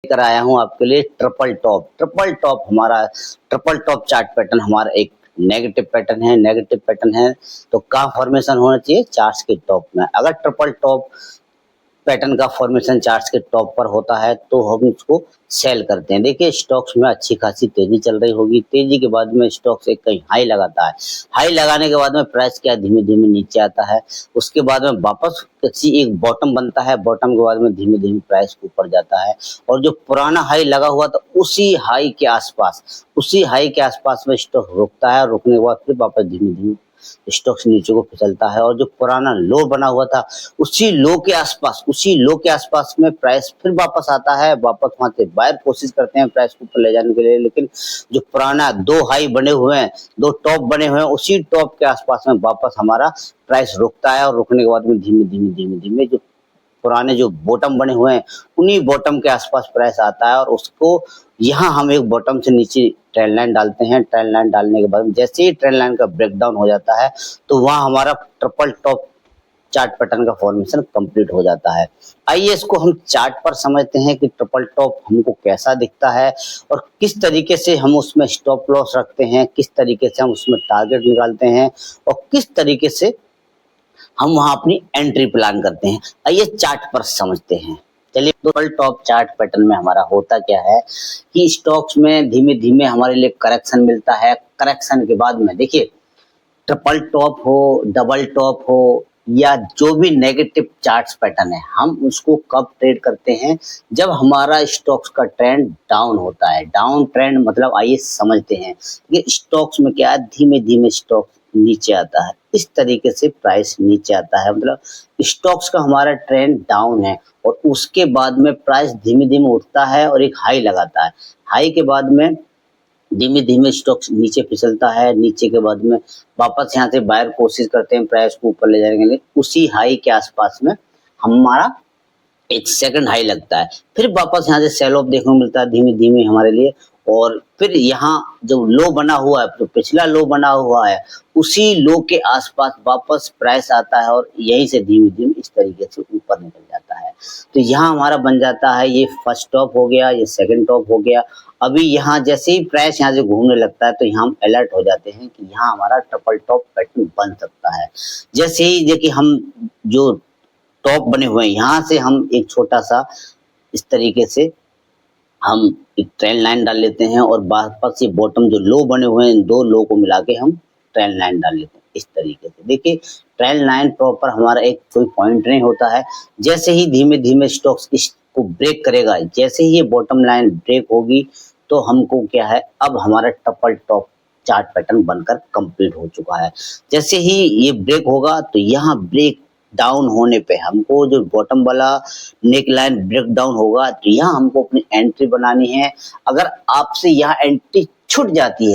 लेकर आया हूं आपके लिए triple top. Triple top chart pattern हमारा एक नेगेटिव पैटर्न है। तो कहाँ फॉर्मेशन होना चाहिए? चार्ट्स के टॉप में। अगर ट्रिपल टॉप पैटर्न का फॉर्मेशन चार्ट्स के टॉप पर होता है तो हम उसको सेल करते हैं। देखिए स्टॉक्स में अच्छी खासी तेजी चल रही होगी, तेजी के बाद में स्टॉक्स एक कहीं हाई लगाता है, हाई लगाने के बाद में प्राइस क्या धीमे धीमे नीचे आता है, उसके बाद में वापस किसी एक बॉटम बनता है, बॉटम के बाद में धीमे धीमे प्राइस ऊपर जाता है और जो पुराना हाई लगा हुआ था उसी हाई के आसपास में स्टॉक रुकता है, रुकने के बाद फिर वापस धीमे धीमे स्टॉक्स नीचे को फिसलता है और जो पुराना लो बना हुआ था उसी लो के आसपास में प्राइस फिर वापस आता है, वापस वहां से बायर कोशिश करते हैं प्राइस को ऊपर ले जाने के लिए, लेकिन जो पुराना दो हाई बने हुए हैं, दो टॉप बने हुए हैं, उसी टॉप के आसपास में वापस हमारा प्राइस रुकता है और रुकने के बाद में धीमे धीमे जो पुराने जो बॉटम बने हुए हैं उन्हीं बॉटम के आसपास प्राइस आता है और उसको यहाँ हम एक बॉटम से नीचे ट्रेंड लाइन डालते हैं। ट्रेंड लाइन डालने के बाद जैसे ही ट्रेंड लाइन का ब्रेकडाउन हो जाता है तो वहां हमारा ट्रिपल टॉप चार्ट पैटर्न का फॉर्मेशन कंप्लीट हो जाता है। आइए इसको हम चार्ट पर समझते हैं कि ट्रिपल टॉप हमको कैसा दिखता है और किस तरीके से हम उसमें स्टॉप लॉस रखते हैं, किस तरीके से हम उसमें टारगेट निकालते हैं और किस तरीके से हम वहां अपनी एंट्री प्लान करते हैं। आइए चार्ट पर समझते हैं। चलिए ट्रिपल टॉप चार्ट पैटर्न में हमारा होता क्या है कि स्टॉक्स में धीमे धीमे हमारे लिए करेक्शन मिलता है। करेक्शन के बाद में देखिए ट्रिपल टॉप हो, डबल टॉप हो या जो भी नेगेटिव चार्ट्स पैटर्न है, हम उसको कब ट्रेड करते हैं? जब हमारा स्टॉक्स का ट्रेंड डाउन होता है। डाउन ट्रेंड मतलब आइए समझते हैं कि स्टॉक्स में क्या है, धीमे धीमे स्टॉक नीचे आता है, इस तरीके से प्राइस नीचे आता है, मतलब स्टॉक्स का हमारा ट्रेंड डाउन है और उसके बाद में प्राइस धीमे धीमे उठता है और एक हाई लगाता है। हाई के बाद में धीमे धीमे स्टॉक नीचे फिसलता है, नीचे के बाद में वापस यहाँ से बायर कोशिश करते हैं प्राइस को ऊपर ले जाने के लिए, उसी हाई के आसपास में हमारा एक सेकंड हाई लगता है, फिर वापस यहाँ से सेल ऑफ देखने को मिलता है धीमे धीमे हमारे लिए और फिर यहाँ जो लो बना हुआ है, जो पिछला लो बना हुआ है, उसी लो के आसपास वापस प्राइस आता है और यहीं से धीमे धीमे इस तरीके से ऊपर निकल जाता है। तो यहाँ हमारा बन जाता है ये फर्स्ट टॉप हो गया, ये सेकंड टॉप हो गया। अभी यहाँ जैसे ही प्राइस यहाँ से घूमने लगता है तो यहाँ हम अलर्ट हो जाते हैं कि यहाँ हमारा ट्रिपल टॉप पैटर्न बन सकता है। जैसे ही देखिए हम जो टॉप बने हुए हैं यहाँ से हम एक छोटा सा इस तरीके से हम एक ट्रेंड लाइन डाल लेते हैं और वापस से बॉटम जो लो बने हुए हैं, दो लो को मिला के हम ट्रेंड लाइन डाल लेते हैं इस तरीके से। देखिए ट्रेंड लाइन प्रॉपर हमारा एक कोई पॉइंट नहीं होता है। जैसे ही धीमे धीमे स्टॉक्स इसको ब्रेक करेगा, जैसे ही ये बॉटम लाइन ब्रेक होगी तो हमको क्या है, अब हमारा ट्रिपल टॉप चार्ट पैटर्न बनकर कंप्लीट हो चुका है। जैसे ही ये ब्रेक होगा तो यहाँ ब्रेक डाउन होने पे हमको जो बॉटम वाला नेक लाइन ब्रेक डाउन होगा तो यहाँ हमको अपनी एंट्री बनानी है। अगर आपसे यहाँ एंट्री छूट जाती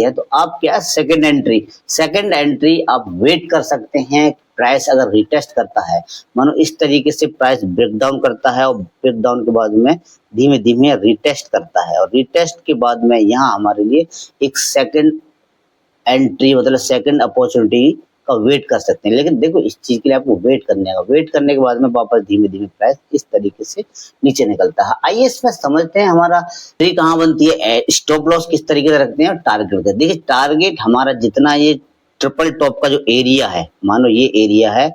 है तो आप क्या सेकंड एंट्री आप वेट कर सकते हैं। प्राइस अगर रिटेस्ट करता है, मानो इस तरीके से प्राइस ब्रेकडाउन करता है और ब्रेकडाउन के बाद में धीमे धीमे रिटेस्ट करता है और रिटेस्ट के बाद में यहाँ हमारे लिए एक सेकंड एंट्री मतलब सेकंड अपॉर्चुनिटी का वेट कर सकते हैं। लेकिन देखो इस चीज के लिए आपको वेट करने के बाद में वापस धीमे धीमे प्राइस इस तरीके से नीचे निकलता है। आइए इसमें समझते हैं हमारा एंट्री कहाँ बनती है, स्टॉप लॉस किस तरीके से रखते हैं और टारगेट का। देखिए टारगेट हमारा जितना ये ट्रिपल टॉप का जो एरिया है, मानो ये एरिया है,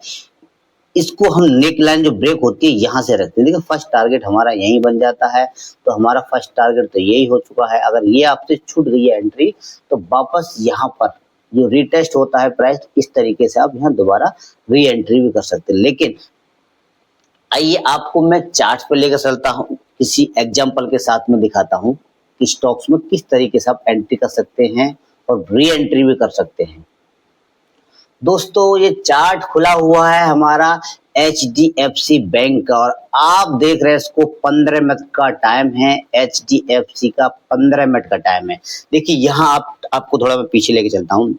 इसको हम नेक लाइन जो ब्रेक होती है यहाँ से रखते हैं। देखिए फर्स्ट टारगेट हमारा यही बन जाता है, तो हमारा फर्स्ट टारगेट तो यही हो चुका है। अगर ये आपसे छूट गई है एंट्री तो वापस यहाँ पर जो रीटेस्ट होता है प्राइस, इस तरीके से आप यहाँ दोबारा री एंट्री भी कर सकते हैं। लेकिन आइए आपको मैं चार्ट पे लेकर चलता हूँ, किसी एग्जांपल के साथ में दिखाता हूँ कि स्टॉक्स में किस तरीके से आप एंट्री कर सकते हैं और री एंट्री भी कर सकते हैं। दोस्तों ये चार्ट खुला हुआ है हमारा HDFC बैंक का और आप देख रहे हैं इसको 15 मिनट का टाइम है, HDFC का 15 मिनट का टाइम है। देखिए यहाँ आपको थोड़ा मैं पीछे लेके चलता हूँ।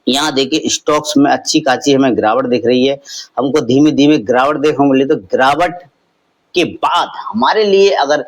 यहाँ देखिए स्टॉक्स में अच्छी खासी हमें गिरावट दिख रही है, हमको धीमे धीमे गिरावट देखने को मिली। तो गिरावट के बाद हमारे लिए अगर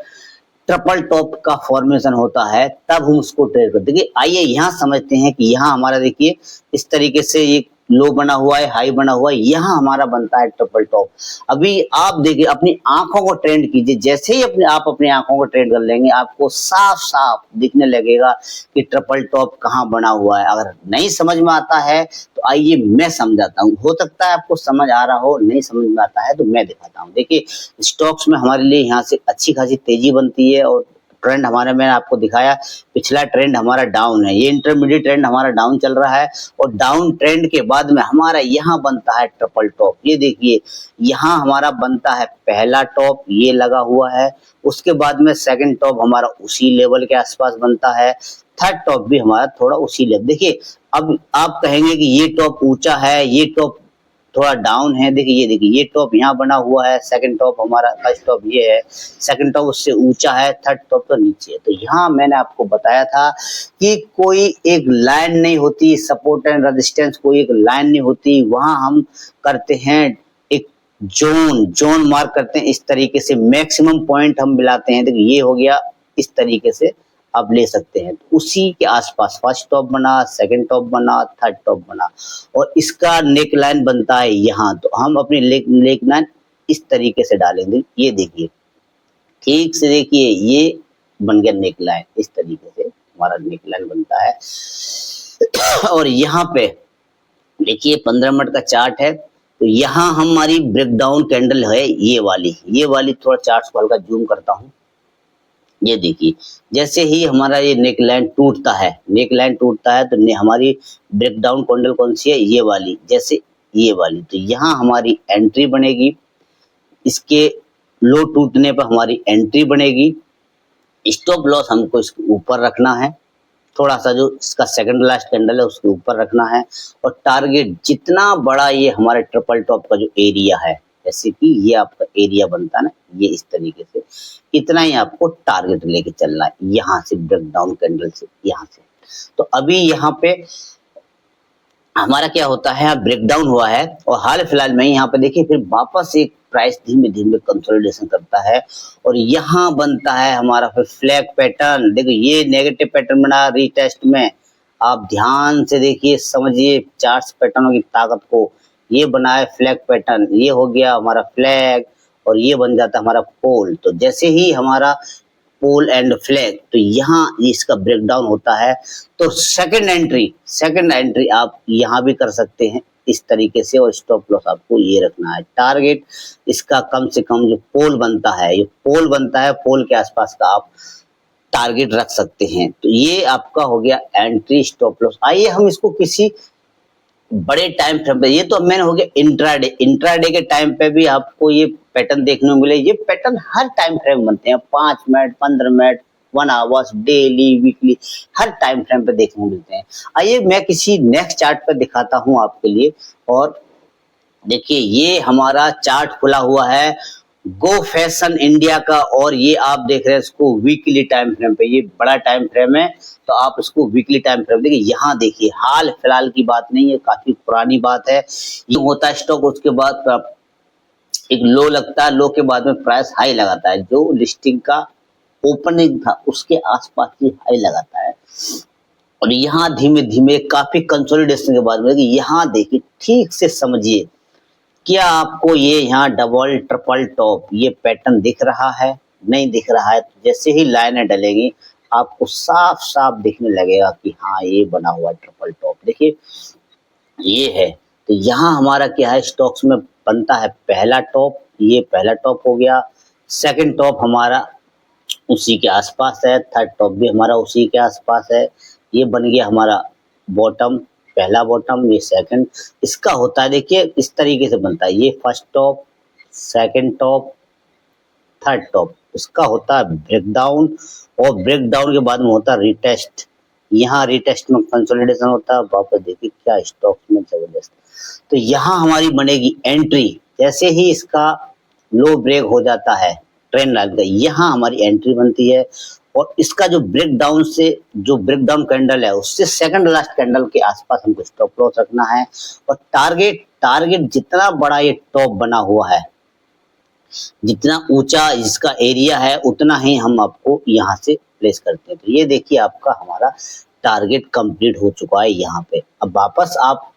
ट्रिपल टॉप का फॉर्मेशन होता है तब हम उसको ट्रेड करते हैं। आइए यहाँ समझते हैं कि यहाँ हमारा देखिए इस तरीके से ये लो बना हुआ है, हाई बना हुआ है, यहाँ हमारा बनता है ट्रिपल टॉप। अभी आप देखिए, अपनी आंखों को ट्रेंड कीजिए, जैसे ही अपनी आंखों को ट्रेंड कर लेंगे, आपको साफ साफ दिखने लगेगा कि ट्रिपल टॉप कहाँ बना हुआ है। अगर नहीं समझ में आता है तो आइए मैं समझाता हूँ, हो सकता है आपको समझ आ रहा हो, नहीं समझ में आता है तो मैं दिखाता हूँ। देखिए, स्टॉक्स में हमारे लिए यहाँ से अच्छी खासी तेजी बनती है, और ट्रेंड हमारा मैंने आपको दिखाया, पिछला ट्रेंड हमारा डाउन है, ये इंटरमीडिएट ट्रेंड हमारा डाउन चल रहा है, और डाउन ट्रेंड के बाद में हमारा यहाँ बनता है ट्रिपल टॉप। ये देखिए, यहाँ हमारा बनता है पहला टॉप, ये लगा हुआ है, उसके बाद में सेकंड टॉप हमारा उसी लेवल के आसपास बनता है, थर्ड टॉप भी हमारा थोड़ा उसी लेवल। देखिए, अब आप कहेंगे कि ये टॉप ऊंचा है, ये टॉप थोड़ा डाउन है। देखिए ये टॉप यहाँ बना हुआ है, सेकंड टॉप हमारा, फर्स्ट टॉप ये है, सेकंड टॉप उससे ऊंचा है, थर्ड टॉप तो नीचे है। तो यहाँ मैंने आपको बताया था कि कोई एक लाइन नहीं होती, सपोर्ट एंड रेजिस्टेंस कोई एक लाइन नहीं होती, वहां हम करते हैं एक जोन मार्क करते हैं, इस तरीके से मैक्सिमम पॉइंट हम मिलाते हैं। देखिए, ये हो गया, इस तरीके से आप ले सकते हैं। तो उसी के आसपास फर्स्ट टॉप बना, सेकंड टॉप बना, थर्ड टॉप बना, और इसका नेक लाइन बनता है यहाँ। तो हम अपनी नेक लाइन इस तरीके से डालेंगे। ये देखिए, ठीक से देखिए, ये बन गया नेक लाइन, इस तरीके से हमारा नेक लाइन बनता है। और यहाँ पे देखिए 15 मिनट का चार्ट है, तो यहाँ हमारी ब्रेकडाउन कैंडल है, ये वाली थोड़ा चार्ट को हल्का जूम करता हूँ। ये देखिए, जैसे ही हमारा ये नेक लाइन टूटता है, तो हमारी ब्रेकडाउन कैंडल कौन सी है, ये वाली, जैसे ये वाली, तो यहाँ हमारी एंट्री बनेगी, इसके लो टूटने पर हमारी एंट्री बनेगी। स्टॉप लॉस हमको इसके ऊपर रखना है, थोड़ा सा जो इसका सेकंड लास्ट कैंडल है उसके ऊपर रखना है, और टारगेट जितना बड़ा ये हमारे ट्रिपल टॉप का जो एरिया है, जैसे कि ये आपका एरिया बनता है ना, ये इस तरीके से, इतना ही आपको टारगेट लेके चलना है, यहाँ से ब्रेकडाउन कैंडल से, यहाँ से। तो अभी यहाँ पे हमारा क्या होता है, ब्रेकडाउन हुआ है, और हाल फिलहाल में यहाँ पे देखिए फिर वापस एक प्राइस धीमे धीमे कंसोलिडेशन करता है, और यहाँ बनता है हमारा फिर फ्लैग पैटर्न। देखिए, ये नेगेटिव पैटर्न बना रीटेस्ट में, आप ध्यान से देखिए, समझिए चार्ट पैटर्नों की ताकत को। ये बना है फ्लैग पैटर्न, ये हो गया हमारा फ्लैग, और ये बन जाता है हमारा पोल। तो जैसे ही हमारा पोल एंड फ्लैग, तो यहाँ इसका ब्रेकडाउन होता है, तो सेकंड एंट्री आप यहाँ भी कर सकते हैं इस तरीके से, और स्टॉप लॉस आपको ये रखना है। टारगेट इसका कम से कम जो पोल बनता है, पोल के आसपास का आप टारगेट रख सकते हैं। तो ये आपका हो गया एंट्री, स्टॉप लॉस। आइए हम इसको किसी बड़े टाइम फ्रेम पे, ये तो मैंने हो गया इंट्राडे के टाइम पे भी आपको ये पैटर्न देखने को मिले। ये पैटर्न हर टाइम फ्रेम बनते हैं, 5 minute, 15 minute, 1 hours, daily, weekly, हर टाइम फ्रेम पे देखने को मिलते हैं। आइए मैं किसी नेक्स्ट चार्ट पर दिखाता हूँ आपके लिए। और देखिए, ये हमारा चार्ट खुला हुआ है गो फैशन इंडिया का, और ये आप देख रहे हैं इसको वीकली टाइम फ्रेम पे, ये बड़ा टाइम फ्रेम है, तो आप इसको वीकली टाइम फ्रेम देखिए। यहाँ देखिए, हाल फिलहाल की बात नहीं है, काफी पुरानी बात है। ये होता है स्टॉक, उसके बाद एक लो लगता है, लो के बाद में प्राइस हाई लगाता है, जो लिस्टिंग का ओपनिंग था उसके आसपास ही हाई लगाता है, और यहाँ धीमे धीमे काफी कंसोलिडेशन के बाद में यहाँ देखिए, ठीक से समझिए, क्या आपको ये यहाँ डबल ट्रिपल टॉप ये पैटर्न दिख रहा है? नहीं दिख रहा है, तो जैसे ही लाइनें डलेंगी आपको साफ साफ दिखने लगेगा कि हाँ, ये बना हुआ ट्रिपल टॉप। देखिए, ये है, तो यहाँ हमारा क्या है, स्टॉक्स में बनता है पहला टॉप, ये पहला टॉप हो गया, सेकंड टॉप हमारा उसी के आसपास है, थर्ड टॉप भी हमारा उसी के आसपास है, ये बन गया हमारा बॉटम, पहला बॉटम, ये सेकंड। इसका होता है, देखिए इस तरीके से बनता है, ये first top, second top, third top, इसका होता है ब्रेकडाउन, और ब्रेकडाउन के बाद में होता है रिटेस्ट। यहाँ रिटेस्ट में कंसोलिडेशन होता है, वापस देखिए क्या स्टॉक में जबरदस्त। तो यहाँ हमारी बनेगी एंट्री, जैसे ही इसका लो ब्रेक हो जाता है ट्रेंड लाइन का, यहाँ हमारी एंट्री बनती है, और इसका जो ब्रेकडाउन कैंडल है उससे सेकंड लास्ट कैंडल के आसपास हमको स्टॉप लॉस रखना है, और टारगेट जितना बड़ा ये टॉप बना हुआ है, जितना ऊंचा इसका एरिया है, उतना ही हम आपको यहाँ से प्लेस करते हैं। तो ये देखिए, आपका हमारा टारगेट कंप्लीट हो चुका है यहाँ पे। अब वापस आप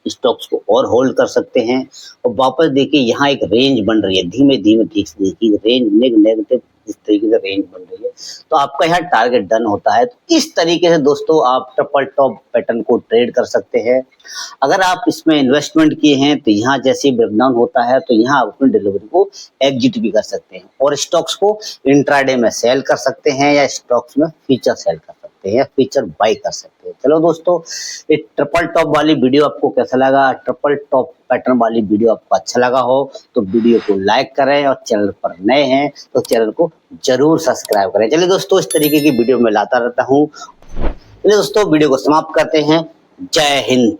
स्टॉक्स को और होल्ड कर सकते हैं। और वापस देखिए यहाँ एक रेंज बन रही है, धीमे धीमे ठीक से देखिए रेंज नेगेटिव इस तरीके से रेंज बन रही है, तो आपका यहाँ टारगेट डन होता है। तो इस तरीके से दोस्तों आप ट्रिपल टॉप पैटर्न को ट्रेड कर सकते हैं। अगर आप इसमें इन्वेस्टमेंट किए हैं तो यहाँ जैसे ब्रेकडाउन होता है तो यहाँ आप अपनी डिलीवरी को एग्जिट भी कर सकते हैं और स्टॉक्स को इंट्राडे में सेल कर सकते हैं या स्टॉक्स में फ्यूचर सेल कर सकते हैं या फ्यूचर बाई कर सकते हैं। चलो दोस्तों, ये ट्रिपल टॉप वाली वीडियो आपको कैसा लगा? ट्रिपल टॉप पैटर्न वाली वीडियो आपको अच्छा लगा हो तो वीडियो को लाइक करें और चैनल पर नए हैं तो चैनल को जरूर सब्सक्राइब करें। चलिए दोस्तों, इस तरीके की वीडियो मैं लाता रहता हूँ। चलिए दोस्तों, वीडियो को समाप्त करते हैं। जय हिंद।